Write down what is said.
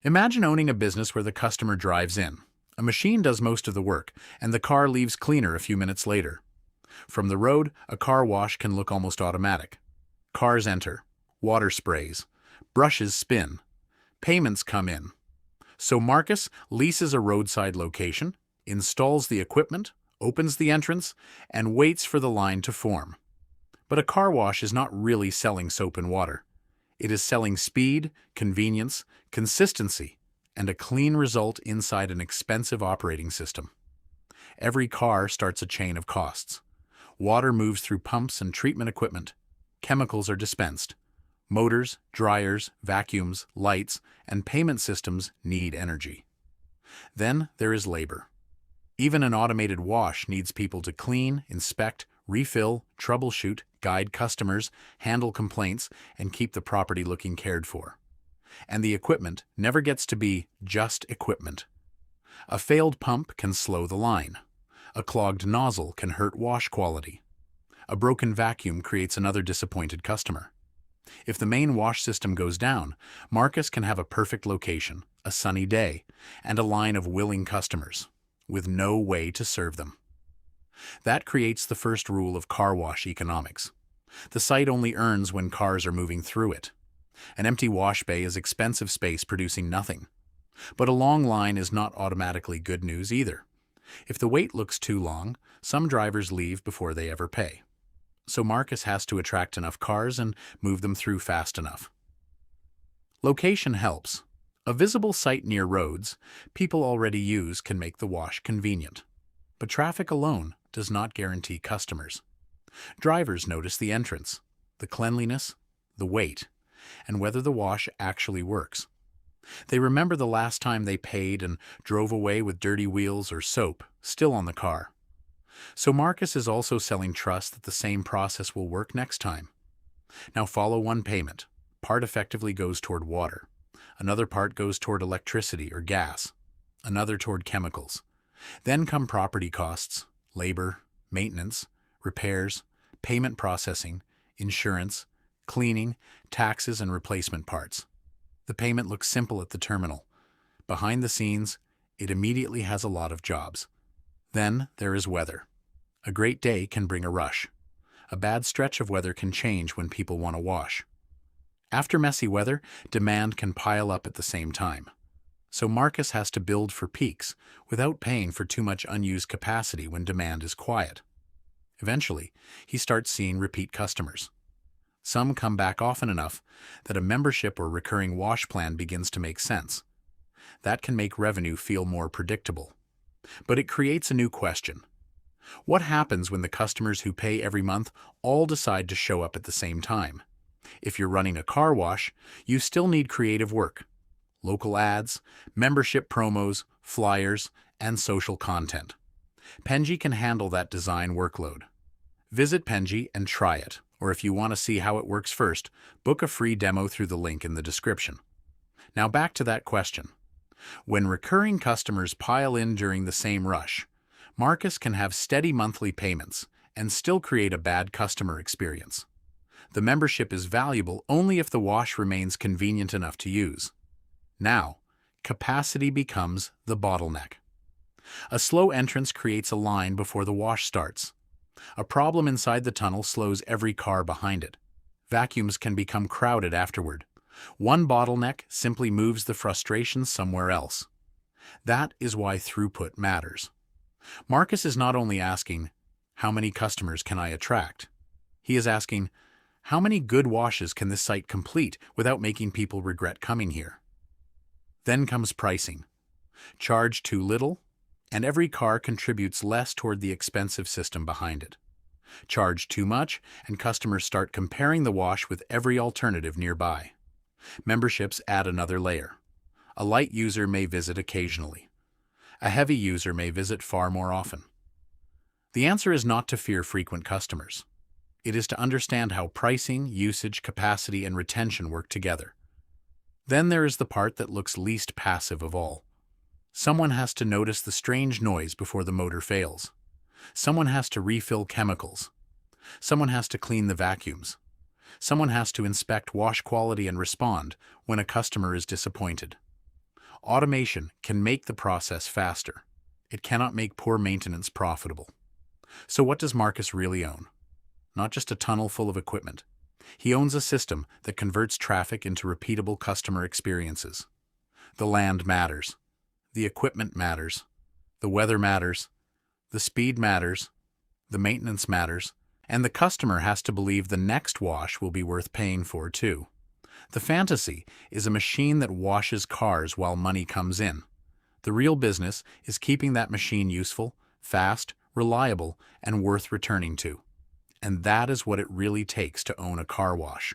Imagine owning a business where the customer drives in. A machine does most of the work, and the car leaves cleaner a few minutes later. From the road, a car wash can look almost automatic. Cars enter, water sprays, brushes spin, payments come in. So Marcus leases a roadside location, installs the equipment, opens the entrance, and waits for the line to form. But a car wash is not really selling soap and water. It is selling speed, convenience, consistency, and a clean result inside an expensive operating system. Every car starts a chain of costs. Water moves through pumps and treatment equipment. Chemicals are dispensed. Motors, dryers, vacuums, lights, and payment systems need energy. Then there is labor. Even an automated wash needs people to clean, inspect, refill, troubleshoot, guide customers, handle complaints, and keep the property looking cared for. And the equipment never gets to be just equipment. A failed pump can slow the line. A clogged nozzle can hurt wash quality. A broken vacuum creates another disappointed customer. If the main wash system goes down, Marcus can have a perfect location, a sunny day, and a line of willing customers, with no way to serve them. That creates the first rule of car wash economics. The site only earns when cars are moving through it. An empty wash bay is expensive space producing nothing. But a long line is not automatically good news either. If the wait looks too long, some drivers leave before they ever pay. So Marcus has to attract enough cars and move them through fast enough. Location helps. A visible site near roads people already use can make the wash convenient. But traffic alone does not guarantee customers. Drivers notice the entrance, the cleanliness, the wait, and whether the wash actually works. They remember the last time they paid and drove away with dirty wheels or soap still on the car. So Marcus is also selling trust that the same process will work next time. Now follow one payment. Part effectively goes toward water. Another part goes toward electricity or gas. Another toward chemicals. Then come property costs, labor, maintenance, repairs, payment processing, insurance, cleaning, taxes, and replacement parts. The payment looks simple at the terminal. Behind the scenes, it immediately has a lot of jobs. Then there is weather. A great day can bring a rush. A bad stretch of weather can change when people want to wash. After messy weather, demand can pile up at the same time. So Marcus has to build for peaks without paying for too much unused capacity when demand is quiet. Eventually, he starts seeing repeat customers. Some come back often enough that a membership or recurring wash plan begins to make sense. That can make revenue feel more predictable. But it creates a new question. What happens when the customers who pay every month all decide to show up at the same time? If you're running a car wash, you still need creative work. Local ads, membership promos, flyers, and social content. Penji can handle that design workload. Visit Penji and try it, or if you want to see how it works first, book a free demo through the link in the description. Now back to that question. When recurring customers pile in during the same rush, Marcus can have steady monthly payments and still create a bad customer experience. The membership is valuable only if the wash remains convenient enough to use. Now, capacity becomes the bottleneck. A slow entrance creates a line before the wash starts. A problem inside the tunnel slows every car behind it. Vacuums can become crowded afterward. One bottleneck simply moves the frustration somewhere else. That is why throughput matters. Marcus is not only asking, how many customers can I attract? He is asking, how many good washes can this site complete without making people regret coming here? Then comes pricing. Charge too little, and every car contributes less toward the expensive system behind it. Charge too much, and customers start comparing the wash with every alternative nearby. Memberships add another layer. A light user may visit occasionally. A heavy user may visit far more often. The answer is not to fear frequent customers. It is to understand how pricing, usage, capacity, and retention work together. Then there is the part that looks least passive of all. Someone has to notice the strange noise before the motor fails. Someone has to refill chemicals. Someone has to clean the vacuums. Someone has to inspect wash quality and respond when a customer is disappointed. Automation can make the process faster. It cannot make poor maintenance profitable. So what does Marcus really own? Not just a tunnel full of equipment. He owns a system that converts traffic into repeatable customer experiences. The land matters. The equipment matters. The weather matters. The speed matters. The maintenance matters. And the customer has to believe the next wash will be worth paying for too. The fantasy is a machine that washes cars while money comes in. The real business is keeping that machine useful, fast, reliable, and worth returning to. And that is what it really takes to own a car wash.